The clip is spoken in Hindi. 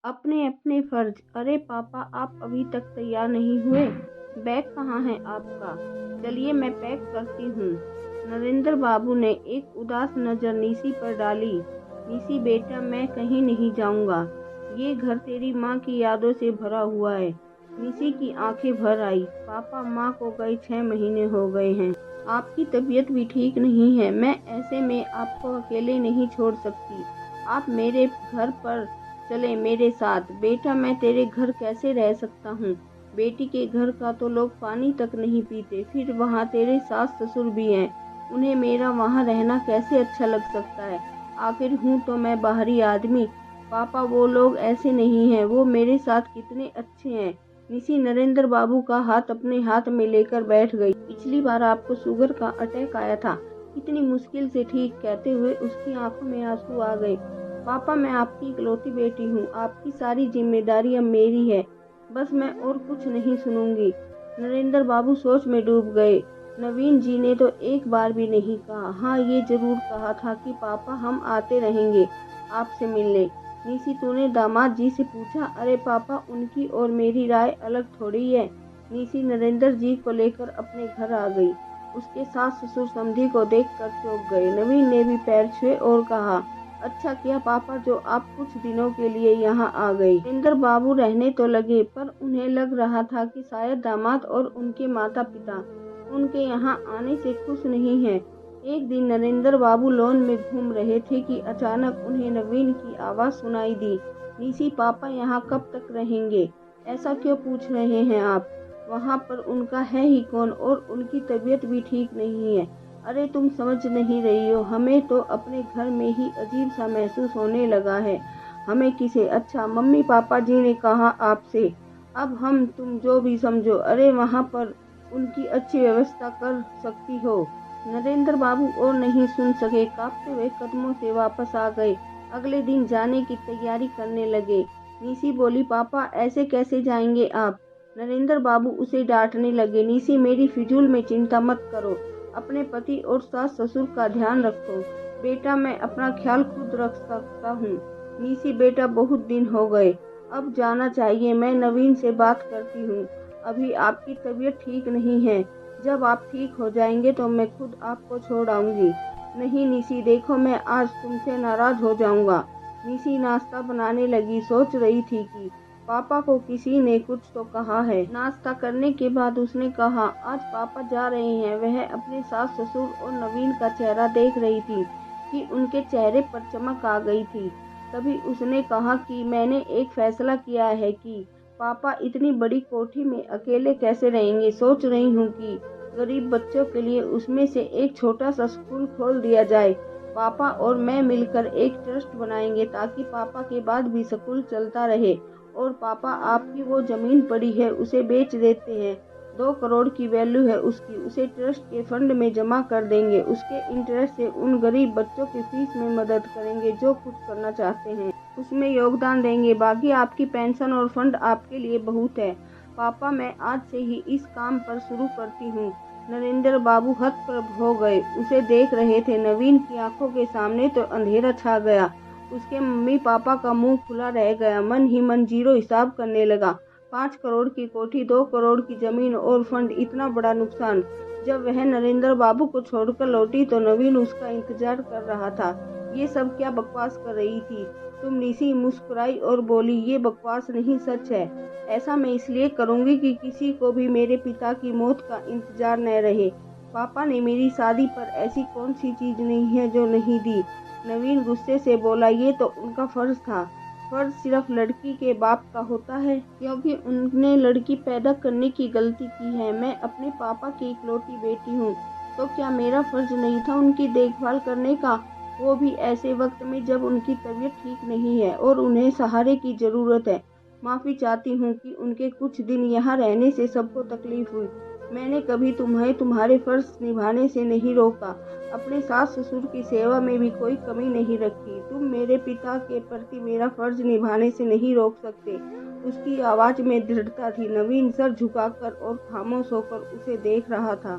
अपने अपने फर्ज। अरे पापा, आप अभी तक तैयार नहीं हुए? बैग कहाँ है आपका? चलिए मैं पैक करती हूँ। नरेंद्र बाबू ने एक उदास नज़र निशी पर डाली। निशी बेटा, मैं कहीं नहीं जाऊँगा। ये घर तेरी माँ की यादों से भरा हुआ है। निशी की आंखें भर आई। पापा, माँ को गए 6 महीने हो गए हैं। आपकी तबीयत भी ठीक नहीं है। मैं ऐसे में आपको अकेले नहीं छोड़ सकती। आप मेरे घर पर चले मेरे साथ। बेटा, मैं तेरे घर कैसे रह सकता हूँ? बेटी के घर का तो लोग पानी तक नहीं पीते, फिर वहाँ तेरे सास ससुर भी हैं। उन्हें मेरा वहाँ रहना कैसे अच्छा लग सकता है? आखिर हूँ तो मैं बाहरी आदमी। पापा, वो लोग ऐसे नहीं हैं। वो मेरे साथ कितने अच्छे हैं। निशी नरेंद्र बाबू का हाथ अपने हाथ में लेकर बैठ गई। पिछली बार आपको शुगर का अटैक आया था, कितनी मुश्किल से ठीक, कहते हुए उसकी आंखों में आंसू आ गए। पापा, मैं आपकी इकलौती बेटी हूँ। आपकी सारी जिम्मेदारी अब मेरी है। बस मैं और कुछ नहीं सुनूंगी। नरेंद्र बाबू सोच में डूब गए। नवीन जी ने तो एक बार भी नहीं कहा। हाँ, ये जरूर कहा था कि पापा, हम आते रहेंगे आपसे मिलने। निशी, तूने दामाद जी से पूछा? अरे पापा, उनकी और मेरी राय अलग थोड़ी है। निशी नरेंद्र जी को लेकर अपने घर आ गई। उसके सास ससुर समधी को देखकर चौंक गए। नवीन ने भी पैर छुए और कहा, अच्छा किया पापा जो आप कुछ दिनों के लिए यहाँ आ गए। नरेंद्र बाबू रहने तो लगे, पर उन्हें लग रहा था कि शायद दामाद और उनके माता पिता उनके यहाँ आने से खुश नहीं हैं। एक दिन नरेंद्र बाबू लॉन में घूम रहे थे कि अचानक उन्हें नवीन की आवाज़ सुनाई दी। निशी, पापा यहाँ कब तक रहेंगे? ऐसा क्यों पूछ रहे हैं आप? वहाँ पर उनका है ही कौन, और उनकी तबीयत भी ठीक नहीं है। अरे तुम समझ नहीं रही हो, हमें तो अपने घर में ही अजीब सा महसूस होने लगा है। हमें किसे? अच्छा, मम्मी पापा जी ने कहा आपसे। अब हम तुम जो भी समझो। अरे वहाँ पर उनकी अच्छी व्यवस्था कर सकती हो। नरेंद्र बाबू और नहीं सुन सके, कांपते हुए कदमों से वापस आ गए। अगले दिन जाने की तैयारी करने लगे। निशी बोली, पापा ऐसे कैसे जाएंगे आप? नरेंद्र बाबू उसे डांटने लगे। निशी, मेरी फिजूल में चिंता मत करो। अपने पति और सास ससुर का ध्यान रखो। बेटा, मैं अपना ख्याल खुद रख सकता हूँ। निशी बेटा, बहुत दिन हो गए, अब जाना चाहिए। मैं नवीन से बात करती हूँ। अभी आपकी तबीयत ठीक नहीं है। जब आप ठीक हो जाएंगे तो मैं खुद आपको छोड़ आऊंगी। नहीं निशी, देखो, मैं आज तुमसे नाराज हो जाऊंगा। निशी नाश्ता बनाने लगी। सोच रही थी कि पापा को किसी ने कुछ तो कहा है। नाश्ता करने के बाद उसने कहा, आज पापा जा रहे हैं। वह अपने सास ससुर और नवीन का चेहरा देख रही थी कि उनके चेहरे पर चमक आ गई थी। तभी उसने कहा कि मैंने एक फैसला किया है कि पापा इतनी बड़ी कोठी में अकेले कैसे रहेंगे। सोच रही हूँ कि गरीब बच्चों के लिए उसमें से एक छोटा सा स्कूल खोल दिया जाए। पापा और मैं मिलकर एक ट्रस्ट बनाएंगे ताकि पापा के बाद भी स्कूल चलता रहे। और पापा, आपकी वो जमीन पड़ी है, उसे बेच देते हैं। 2 करोड़ की वैल्यू है उसकी। उसे ट्रस्ट के फंड में जमा कर देंगे। उसके इंटरेस्ट से उन गरीब बच्चों की फीस में मदद करेंगे जो कुछ करना चाहते हैं, उसमें योगदान देंगे। बाकी आपकी पेंशन और फंड आपके लिए बहुत है। पापा, मैं आज से ही इस काम पर शुरू करती हूँ। नरेंद्र बाबू हतप्रभ हो गए। उसे देख रहे थे। नवीन की आंखों के सामने तो अंधेरा छा गया। उसके मम्मी पापा का मुंह खुला रह गया। मन ही मन जीरो हिसाब करने लगा। 5 करोड़ की कोठी, 2 करोड़ की जमीन और फंड, इतना बड़ा नुकसान। जब वह नरेंद्र बाबू को छोड़कर लौटी तो नवीन उसका इंतजार कर रहा था। ये सब क्या बकवास कर रही थी तुम? निशी मुस्कुराई और बोली, ये बकवास नहीं, सच है। ऐसा मैं इसलिए करूंगी कि किसी को भी मेरे पिता की मौत का इंतजार न रहे। पापा ने मेरी शादी पर ऐसी कौन सी चीज नहीं है जो नहीं दी। नवीन गुस्से से बोला, ये तो उनका फर्ज था। फर्ज सिर्फ लड़की के बाप का होता है क्योंकि उनने लड़की पैदा करने की गलती की है। मैं अपने पापा की इकलौती बेटी हूँ, तो क्या मेरा फर्ज नहीं था उनकी देखभाल करने का? वो भी ऐसे वक्त में जब उनकी तबीयत ठीक नहीं है और उन्हें सहारे की जरूरत है। माफी चाहती हूँ कि उनके कुछ दिन यहाँ रहने से सबको तकलीफ हुई। मैंने कभी तुम्हें तुम्हारे फर्ज निभाने से नहीं रोका। अपने सास ससुर की सेवा में भी कोई कमी नहीं रखी। तुम मेरे पिता के प्रति मेरा फर्ज निभाने से नहीं रोक सकते। उसकी आवाज में दृढ़ता थी। नवीन सर झुकाकर और खामोश होकर उसे देख रहा था।